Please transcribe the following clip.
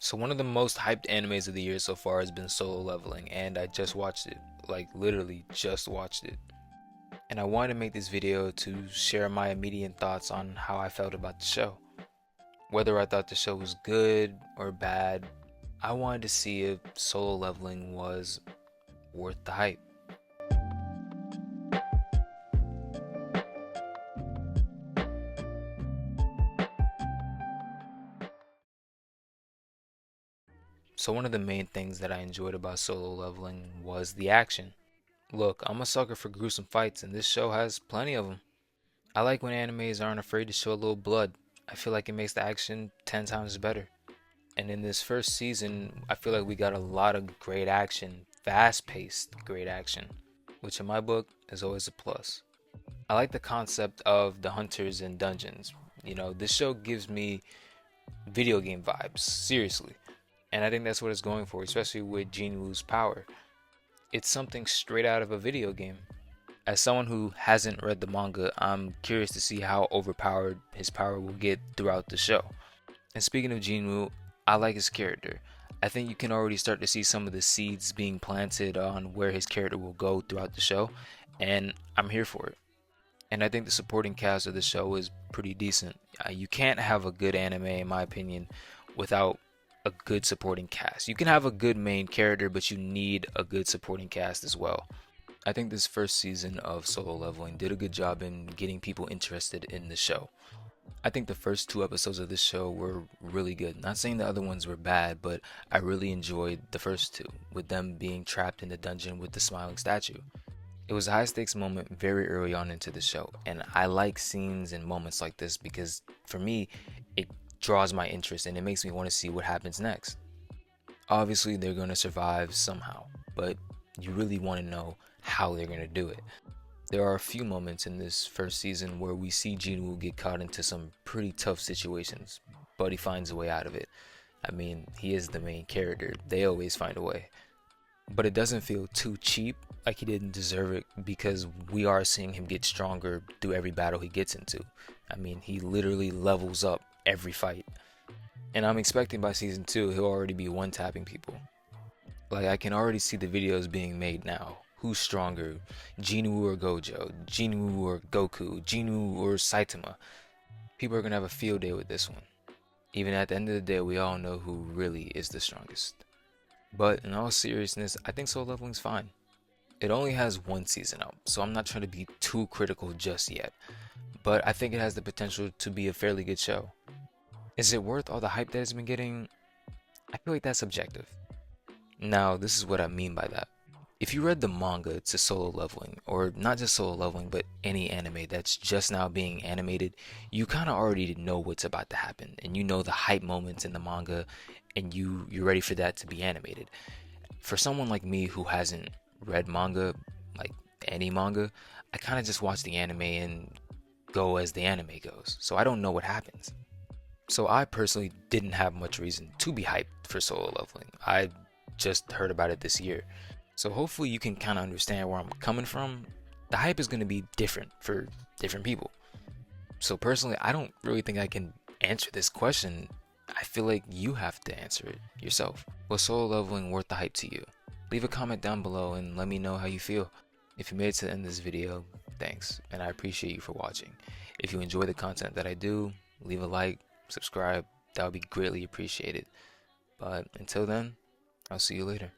So one of the most hyped animes of the year so far has been Solo Leveling, and I just watched it. Like literally just watched it. And I wanted to make this video to share my immediate thoughts on how I felt about the show. Whether I thought the show was good or bad, I wanted to see if Solo Leveling was worth the hype. So one of the main things that I enjoyed about Solo Leveling was the action. Look, I'm a sucker for gruesome fights, and this show has plenty of them. I like when animes aren't afraid to show a little blood. I feel like it makes the action 10 times better. And in this first season, I feel like we got a lot of great action, fast paced great action, which in my book is always a plus. I like the concept of the hunters and dungeons. This show gives me video game vibes, seriously. And I think that's what it's going for, especially with Jinwoo's power. It's something straight out of a video game. As someone who hasn't read the manga, I'm curious to see how overpowered his power will get throughout the show. And speaking of Jinwoo, I like his character. I think you can already start to see some of the seeds being planted on where his character will go throughout the show, and I'm here for it. And I think the supporting cast of the show is pretty decent. You can't have a good anime, in my opinion, without a good supporting cast. You can have a good main character, but you need a good supporting cast as well. I think this first season of Solo Leveling did a good job in getting people interested in the show. I think the first two episodes of this show were really good. Not saying the other ones were bad, but I really enjoyed the first two, with them being trapped in the dungeon with the smiling statue. It was a high stakes moment very early on into the show, and I like scenes and moments like this because for me, it draws my interest and it makes me want to see what happens next. Obviously, they're going to survive somehow, but you really want to know how they're going to do it. There are a few moments in this first season where we see Jinwoo get caught into some pretty tough situations, but he finds a way out of it. I mean, he is the main character. They always find a way. But it doesn't feel too cheap, like he didn't deserve it, because we are seeing him get stronger through every battle he gets into. I mean, he literally levels up every fight. And I'm expecting by season 2 he'll already be one-tapping people. Like, I can already see the videos being made now. Who's stronger, Jinwoo or Gojo, Jinwoo or Goku, Jinwoo or Saitama? People are gonna have a field day with this one. Even at the end of the day, we all know who really is the strongest. But in all seriousness, I think Soul Leveling's fine. It only has one season out, so I'm not trying to be too critical just yet. But I think it has the potential to be a fairly good show. Is it worth all the hype that it's been getting? I feel like that's subjective. Now, this is what I mean by that. If you read the manga to Solo Leveling, or not just Solo Leveling, but any anime that's just now being animated, you kind of already know what's about to happen, and you know the hype moments in the manga, and you're ready for that to be animated. For someone like me who hasn't read manga, like any manga, I kind of just watch the anime and go as the anime goes, so I don't know what happens. So I personally didn't have much reason to be hyped for Solo Leveling. I just heard about it this year. So hopefully you can kind of understand where I'm coming from. The hype is going to be different for different people. So personally, I don't really think I can answer this question. I feel like you have to answer it yourself. Was Solo Leveling worth the hype to you? Leave a comment down below and let me know how you feel. If you made it to the end of this video, thanks, and I appreciate you for watching. If you enjoy the content that I do, leave a like, subscribe, that would be greatly appreciated. But until then, I'll see you later.